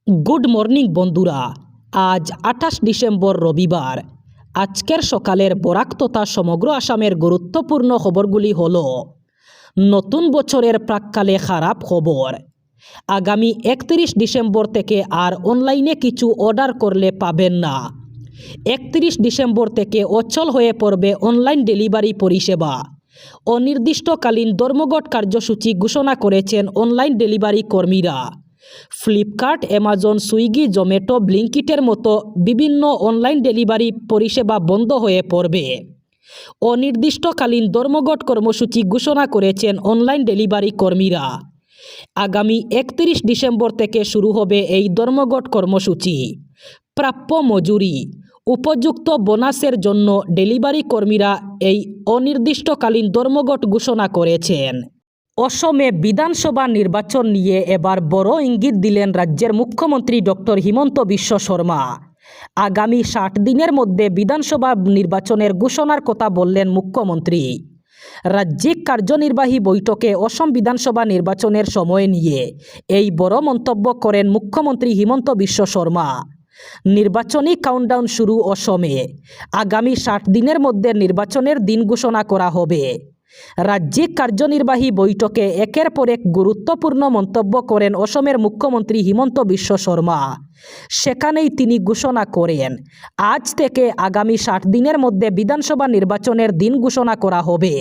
Good morning বন্ধুরা। আজ 28 December রবিবার। আজকের সকালের বরাক তথা সমগ্র আসামের গুরুত্বপূর্ণ খবরগুলি হলো: নতুন বছরের প্রাক্কালে খারাপ খবর। আগামী 31 ডিসেম্বর থেকে আর অনলাইনে কিছু অর্ডার করলে পাবেন না। 31 ডিসেম্বর থেকে অচল হয়ে পড়বে অনলাইন ডেলিভারি পরিষেবা। অনির্দিষ্টকালীন ধর্মঘট কার্যসূচি ঘোষণা করেছেন অনলাইন ডেলিভারি কর্মীরা। ফ্লিপকার্ট, অ্যামাজন, সুইগি, জোম্যাটো, ব্লিঙ্কিটের মতো বিভিন্ন অনলাইন ডেলিভারি পরিষেবা বন্ধ হয়ে পড়বে। অনির্দিষ্টকালীন ধর্মঘট কর্মসূচি ঘোষণা করেছেন অনলাইন ডেলিভারি কর্মীরা। আগামী 31 ডিসেম্বর থেকে শুরু হবে এই ধর্মঘট কর্মসূচি। প্রাপ্য মজুরি, উপযুক্ত বোনাসের জন্য ডেলিভারি কর্মীরা এই অনির্দিষ্টকালীন ধর্মঘট ঘোষণা করেছেন। অসমে বিধানসভা নির্বাচন নিয়ে এবার বড় ইঙ্গিত দিলেন রাজ্যের মুখ্যমন্ত্রী ডক্টর হিমন্ত বিশ্ব শর্মা। আগামী 60 দিনের মধ্যে বিধানসভা নির্বাচনের ঘোষণার কথা বললেন মুখ্যমন্ত্রী। রাজ্যিক কার্যনির্বাহী বৈঠকে অসম বিধানসভা নির্বাচনের সময় নিয়ে এই বড় মন্তব্য করেন মুখ্যমন্ত্রী হিমন্ত বিশ্ব শর্মা। নির্বাচনী কাউন্টডাউন শুরু অসমে। আগামী 60 দিনের মধ্যে নির্বাচনের দিন ঘোষণা করা হবে। রাজ্যিক কার্যনির্বাহী বৈঠকে একের পর এক গুরুত্বপূর্ণ মন্তব্য করেন অসমের মুখ্যমন্ত্রী হিমন্ত বিশ্ব শর্মা। সেখানেই তিনি ঘোষণা করেন, আজ থেকে আগামী 60 দিনের মধ্যে বিধানসভা নির্বাচনের দিন ঘোষণা করা হবে।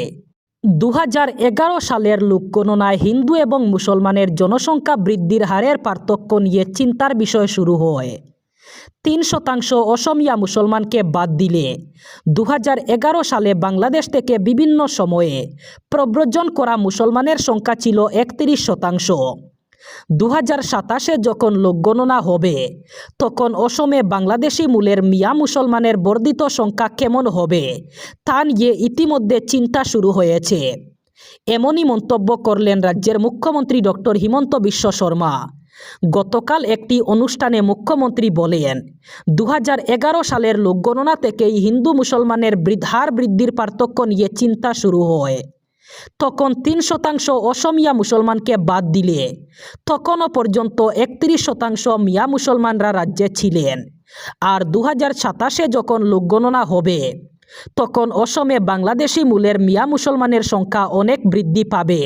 2011 সালের লোকগণনায় হিন্দু এবং মুসলমানের জনসংখ্যা বৃদ্ধির হারের পার্থক্য নিয়ে চিন্তার বিষয় শুরু হয়। 3% অসমিয়া মুসলমানকে বাদ দিলে 2011 সালে বাংলাদেশ থেকে বিভিন্ন সময়ে প্রব্রজন করা মুসলমানের সংখ্যা ছিল 31%। 2027-এ যখন লোকগণনা হবে তখন অসমে বাংলাদেশি মূলের মিয়া মুসলমানের বর্ধিত সংখ্যা কেমন হবে তা নিয়ে ইতিমধ্যে চিন্তা শুরু হয়েছে। এমনই মন্তব্য করলেন রাজ্যের মুখ্যমন্ত্রী ডক্টর হিমন্ত বিশ্ব শর্মা। গতকাল একটি অনুষ্ঠানে মুখ্যমন্ত্রী বলেন, 2011 সালের লোকগণনা থেকেই হিন্দু মুসলমানের হার বৃদ্ধির পার্থক্য নিয়ে চিন্তা শুরু হয়। তখন 3% অসমিয়া মুসলমানকে বাদ দিলে তখনও পর্যন্ত 31% মিয়া মুসলমানরা রাজ্যে ছিলেন। আর 2027-এ যখন লোকগণনা হবে তখন অসমে বাংলাদেশি মূলের মিয়া মুসলমানের সংখ্যা অনেক বৃদ্ধি পাবে।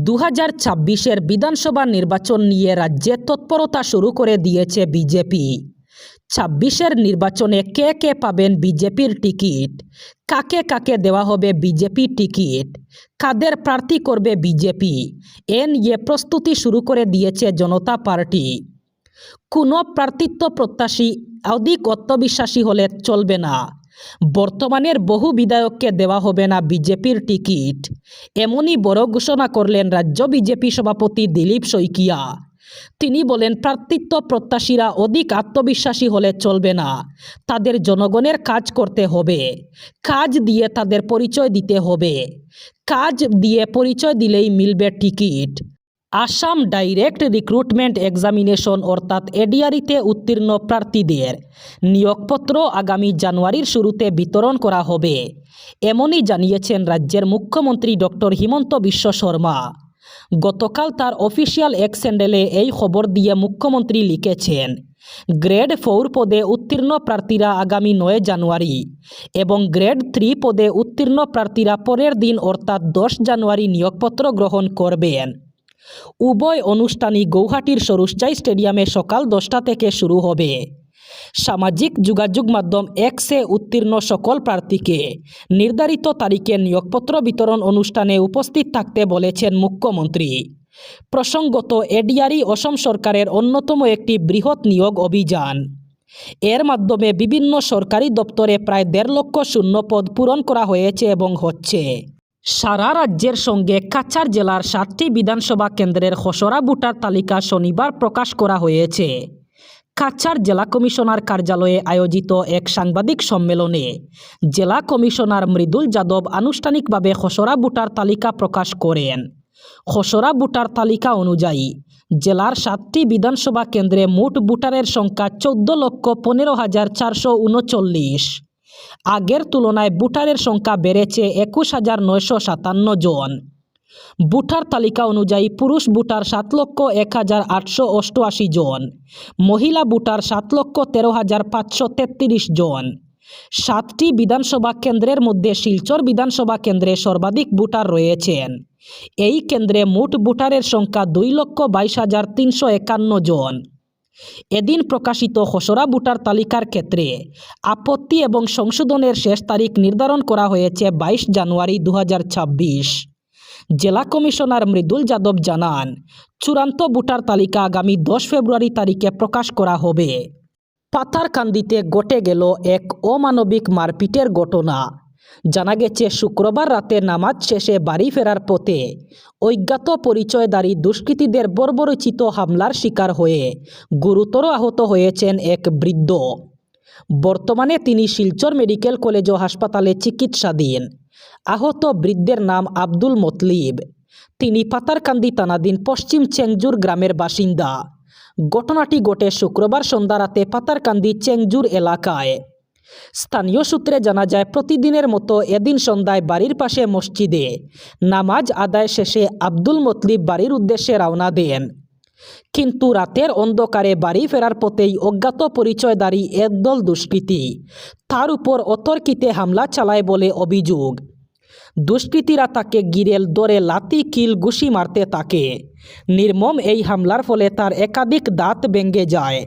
2026-এর বিধানসভা নির্বাচন নিয়ে রাজ্যে তৎপরতা শুরু করে দিয়েছে বিজেপি। 26-এর নির্বাচনে কে কে পাবেন বিজেপির টিকিট, কাকে কাকে দেওয়া হবে বিজেপি টিকিট, কাদের প্রার্থী করবে বিজেপি, এ নিয়ে প্রস্তুতি শুরু করে দিয়েছে জনতা পার্টি। কোনো প্রার্থিত্ব প্রত্যাশী অধিক আত্মবিশ্বাসী হলে চলবে না। বর্তমানের বহু বিধায়ককে দেওয়া হবে না বিজেপির টিকিট। এমনই বড় ঘোষণা করলেন রাজ্য বিজেপি সভাপতি দিলীপ শইকিয়া। তিনি বলেন, প্রার্থিত্ব প্রত্যাশীরা অধিক আত্মবিশ্বাসী হলে চলবে না। তাদের জনগণের কাজ করতে হবে। কাজ দিয়ে তাদের পরিচয় দিতে হবে। কাজ দিয়ে পরিচয় দিলেই মিলবে ticket. Assam direct recruitment examination অর্থাৎ এডিআরিতে উত্তীর্ণ প্রার্থীদের নিয়োগপত্র আগামী জানুয়ারির শুরুতে বিতরণ করা হবে। এমনই জানিয়েছেন রাজ্যের মুখ্যমন্ত্রী ডক্টর হিমন্ত বিশ্ব শর্মা। গতকাল তার অফিসিয়াল এক্স হ্যান্ডেলে এই খবর দিয়ে মুখ্যমন্ত্রী লিখেছেন, গ্রেড 4 পদে উত্তীর্ণ প্রার্থীরা আগামী 9 জানুয়ারি এবং গ্রেড 3 পদে উত্তীর্ণ প্রার্থীরা পরের দিন অর্থাৎ 10 জানুয়ারি নিয়োগপত্র গ্রহণ করবেন। উভয় অনুষ্ঠানই গৌহাটির সরুসজাই স্টেডিয়ামে সকাল 10টা থেকে শুরু হবে। সামাজিক যোগাযোগ মাধ্যম এক্সে উত্তীর্ণ সকল প্রার্থীকে নির্ধারিত তারিখে নিয়োগপত্র বিতরণ অনুষ্ঠানে উপস্থিত থাকতে বলেছেন মুখ্যমন্ত্রী। প্রসঙ্গত, এডিআরি অসম সরকারের অন্যতম একটি বৃহৎ নিয়োগ অভিযান। এর মাধ্যমে বিভিন্ন সরকারি দপ্তরে প্রায় 1.5 লক্ষ শূন্যপদ পূরণ করা হয়েছে এবং হচ্ছে। সারা রাজ্যের সঙ্গে কাছাড় জেলার 7টি বিধানসভা কেন্দ্রের খসড়া ভোটার তালিকা শনিবার প্রকাশ করা হয়েছে। কাছাড় জেলা কমিশনার কার্যালয়ে আয়োজিত এক সাংবাদিক সম্মেলনে জেলা কমিশনার মৃদুল যাদব আনুষ্ঠানিকভাবে খসড়া ভোটার তালিকা প্রকাশ করেন। খসড়া ভোটার তালিকা অনুযায়ী জেলার 7টি বিধানসভা কেন্দ্রে মোট ভোটারের সংখ্যা 14,15,439। আগের তুলনায় ভোটারের সংখ্যা বেড়েছে 21,957 জন। ভোটার তালিকা অনুযায়ী পুরুষ ভোটার 7,01,888 জন, মহিলা ভোটার 7,13,533 জন। 7টি বিধানসভা কেন্দ্রের মধ্যে শিলচর বিধানসভা কেন্দ্রে সর্বাধিক ভোটার রয়েছেন। এই কেন্দ্রে মোট ভোটারের সংখ্যা 2,22,351 জন। এদিন প্রকাশিত খসড়া ভোটার তালিকার ক্ষেত্রে আপত্তি এবং সংশোধনের শেষ তারিখ নির্ধারণ করা হয়েছে 22 জানুয়ারি 2026। জেলা কমিশনার মৃদুল যাদব জানান, চূড়ান্ত ভোটার তালিকা আগামী 10 ফেব্রুয়ারি তারিখে প্রকাশ করা হবে। পাথারকান্দিতে ঘটে গেল এক অমানবিক মারপিটের ঘটনা। জানা গেছে, শুক্রবার রাতে নামাজ শেষে বাড়ি ফেরার পথে অজ্ঞাত পরিচয়ধারী দুষ্কৃতীদের বর্বরোচিত হামলার শিকার হয়ে গুরুতর আহত হয়েছেন এক বৃদ্ধ। বর্তমানে তিনি শিলচর মেডিকেল কলেজ ও হাসপাতালে চিকিৎসাধীন। আহত বৃদ্ধের নাম আব্দুল মতলিব। তিনি পাথারকান্দি থানাধীন পশ্চিম চেংজুর গ্রামের বাসিন্দা। ঘটনাটি ঘটে শুক্রবার সন্ধ্যা রাতে পাথারকান্দি চেংজুর এলাকায়। স্থানীয় সূত্রে জানা যায়, প্রতিদিনের মতো এদিন সন্ধ্যায় বাড়ির পাশে মসজিদে নামাজ আদায় শেষে আব্দুল মতলিব বাড়ির উদ্দেশ্যে রওনা দেন। কিন্তু রাতের অন্ধকারে বাড়ি ফেরার পথেই অজ্ঞাত পরিচয়ধারী একদল দুষ্কৃতী তার উপর অতর্কিতে হামলা চালায় বলে অভিযোগ। দুষ্কৃতীরা তাকে গিরেল ধরে লাথি কিল ঘুষি মারতে থাকে। নির্মম এই হামলার ফলে তার একাধিক দাঁত ভেঙে যায়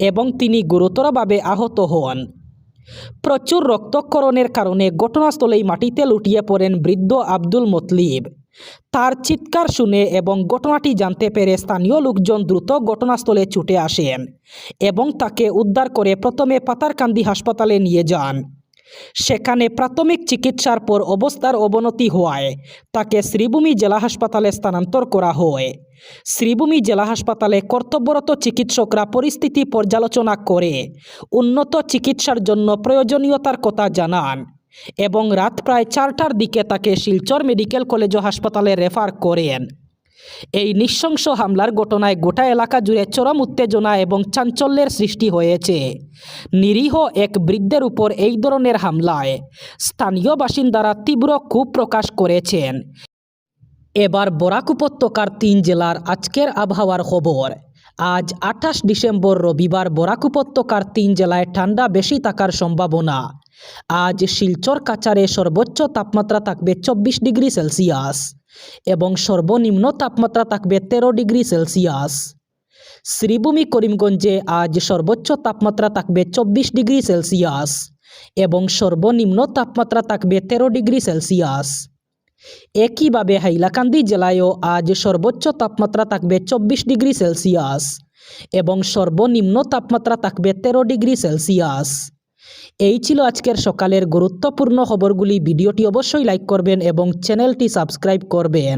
এবং তিনি গুরুতরভাবে আহত হন। প্রচুর রক্তক্ষরণের কারণে ঘটনাস্থলেই মাটিতে লুটিয়ে পড়েন বৃদ্ধ আব্দুল মতলিব। তার চিৎকার শুনে এবং ঘটনাটি জানতে পেরে স্থানীয় লোকজন দ্রুত ঘটনাস্থলে ছুটে আসেন এবং তাকে উদ্ধার করে প্রথমে পাথারকান্দি হাসপাতালে নিয়ে যান। সেখানে প্রাথমিক চিকিৎসার পর অবস্থার অবনতি হওয়ায় তাকে শ্রীভূমি জেলা হাসপাতালে স্থানান্তর করা হয়। শ্রীভূমি জেলা হাসপাতালে কর্তব্যরত চিকিৎসকরা পরিস্থিতি পর্যালোচনা করে উন্নত চিকিৎসার জন্য প্রয়োজনীয়তার কথা জানান এবং রাত প্রায় 4টার দিকে তাকে শিলচর মেডিকেল কলেজ ও হাসপাতালে রেফার করেন। এই নৃশংস হামলার ঘটনায় গোটা এলাকা জুড়ে চরম উত্তেজনা এবং চাঞ্চল্যের সৃষ্টি হয়েছে। নিরীহ এক বৃদ্ধের উপর এই ধরনের হামলায় স্থানীয় বাসিন্দারা তীব্র ক্ষোভ প্রকাশ করেছেন। এবার বরাক উপত্যকার 3 জেলার আজকের আবহাওয়ার খবর। আজ 28 ডিসেম্বর রবিবার বরাক উপত্যকার 3 জেলায় ঠান্ডা বেশি থাকার সম্ভাবনা। আজ শিলচর কাছাড়ে সর্বোচ্চ তাপমাত্রা থাকবে 24 ডিগ্রি সেলসিয়াস এবং সর্বনিম্ন তাপমাত্রা থাকবে 13 ডিগ্রি সেলসিয়াস। শ্রীভূমি করিমগঞ্জে আজ সর্বোচ্চ তাপমাত্রা থাকবে 24 ডিগ্রি সেলসিয়াস এবং সর্বনিম্ন তাপমাত্রা থাকবে 13 ডিগ্রি সেলসিয়াস। একইভাবে হাইলাকান্দি জেলায়ও আজ সর্বোচ্চ তাপমাত্রা থাকবে 24 ডিগ্রি সেলসিয়াস এবং সর্বনিম্ন তাপমাত্রা থাকবে 13 ডিগ্রি সেলসিয়াস। এই ছিল আজকের সকালের গুরুত্বপূর্ণ খবরগুলি। ভিডিওটি অবশ্যই লাইক করবেন এবং চ্যানেলটি সাবস্ক্রাইব করবেন।